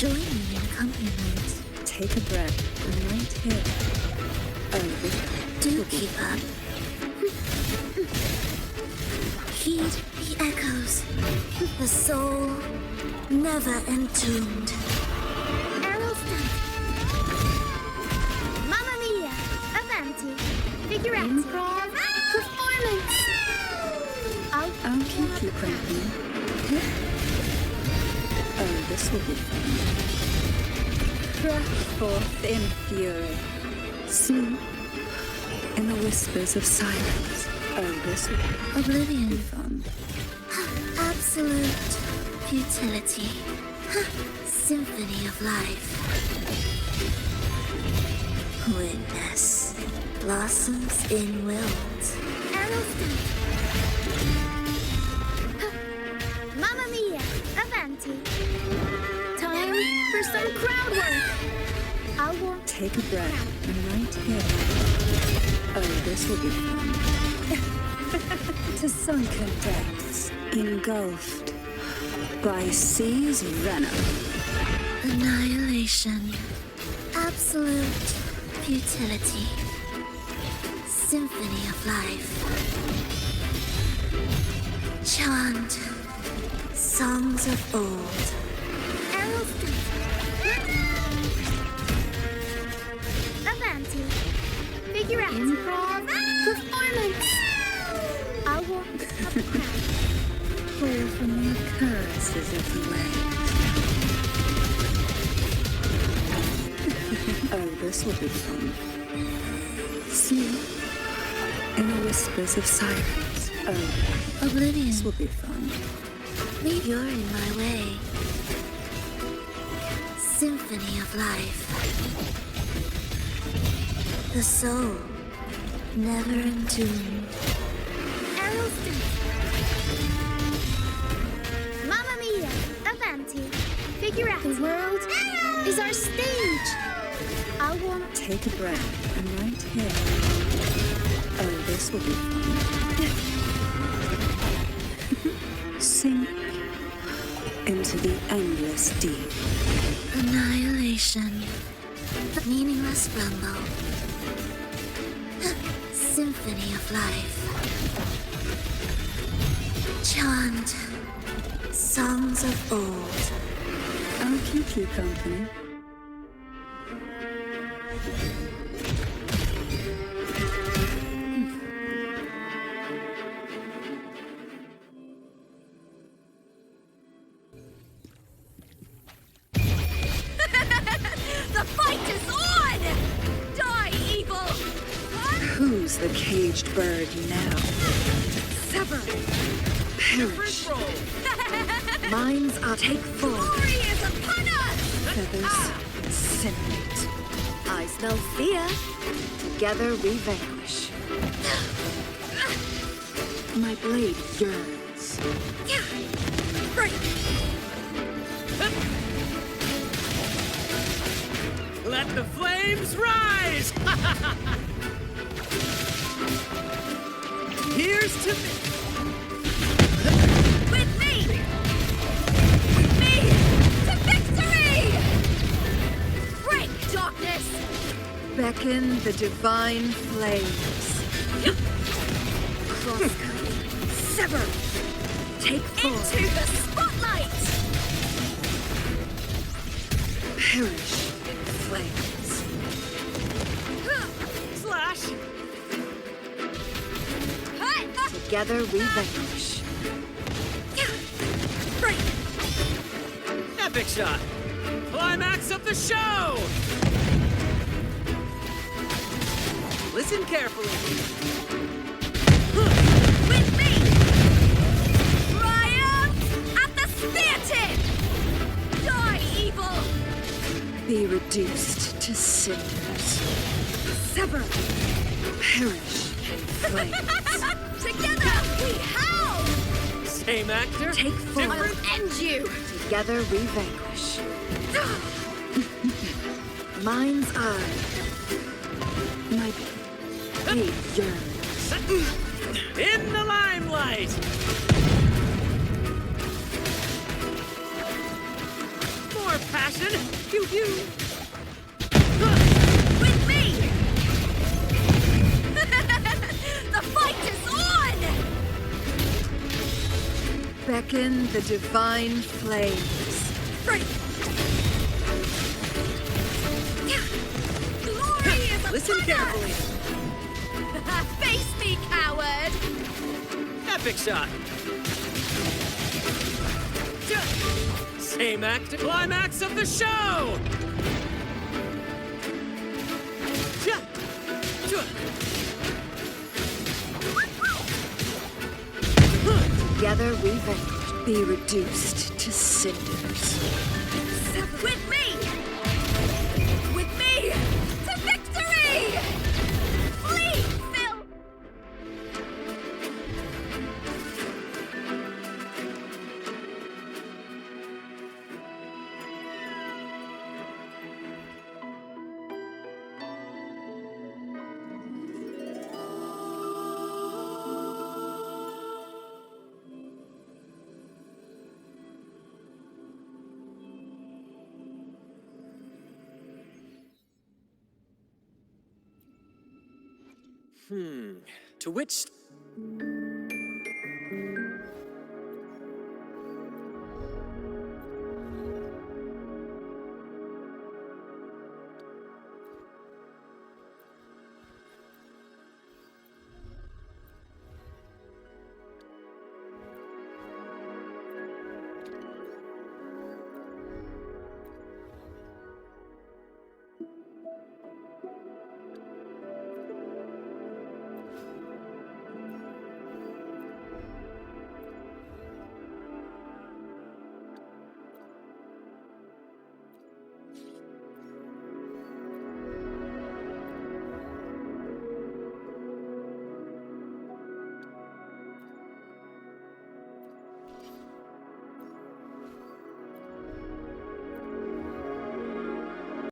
Join me in accompaniment. Take a breath. I'm right here. Do keep up. Heed the echoes. The soul never entombed. Arrowston. Mamma mia. Avanti. Figurati. Improv. Performance. I'll keep you company. Oh, this will be fun. Crash forth in fury. Sleep in the whispers of silence. Oh, this will be Oblivion. fun. Absolute futility. Symphony of life. Witness. Blossoms in wilt. Arrowston. Mamma mia. Avanti. Time for some crowd work. I'll walk. Take a breath. I'm right here. Oh, this will be fun. To sunken depths, engulfed by seas venom. Annihilation. Absolute futility. Symphony of life. Chant. Songs of old. Arrowston. Avanti. Figurati. Improv. Performance. I'll walk up the crowd. Clear from the occurrences of the waves. Oh, this will be fun. Sleep in the whispers of silence. Oh, Oblivion. this will be fun. Leave you're in my way. Symphony of life. The soul never entombed. Arrowston. Mamma mia. Avanti. Figurati. The world is our stage. I'll walk. Take a breath. I'm right here. Oh, this will be fun. Sink into the endless deep. Annihilation. The meaningless rumble. Symphony of life. Chant. Songs of old. I'll keep you company. The fight is on! Die, evil! Who's the caged bird now? Sever! Perish. Minds are take form. Glory is upon us! Feathers incinerate. I smell fear. Together we vanquish. My blade yearns. Break! Let the flames rise! Here's to me! With me! With me! To victory! Break, darkness! Beckon the divine flames. Crosscut. Sever. Take form. Into the spotlight! Perish in flames. Slash! Together we vanquish. Break! Epic shot! Climax of the show! Listen carefully. With me! Triumph at the spear tip! Die, evil! Be reduced to cinders. Sever. Perish in flames. Together we howl! Same actor? Take form. I'll end you! Together we vanquish. Mind's eye. My blade yearns. In the limelight! More passion! Pew pew! With me! The fight is on! Beckon the divine flames. Free! Glory is upon Listen us! carefully! Face me, coward! Epic shot! Same act, climax of the show! Together we vanquish, be reduced to cinders. With me! With me! To victory! Flee, Phil! To which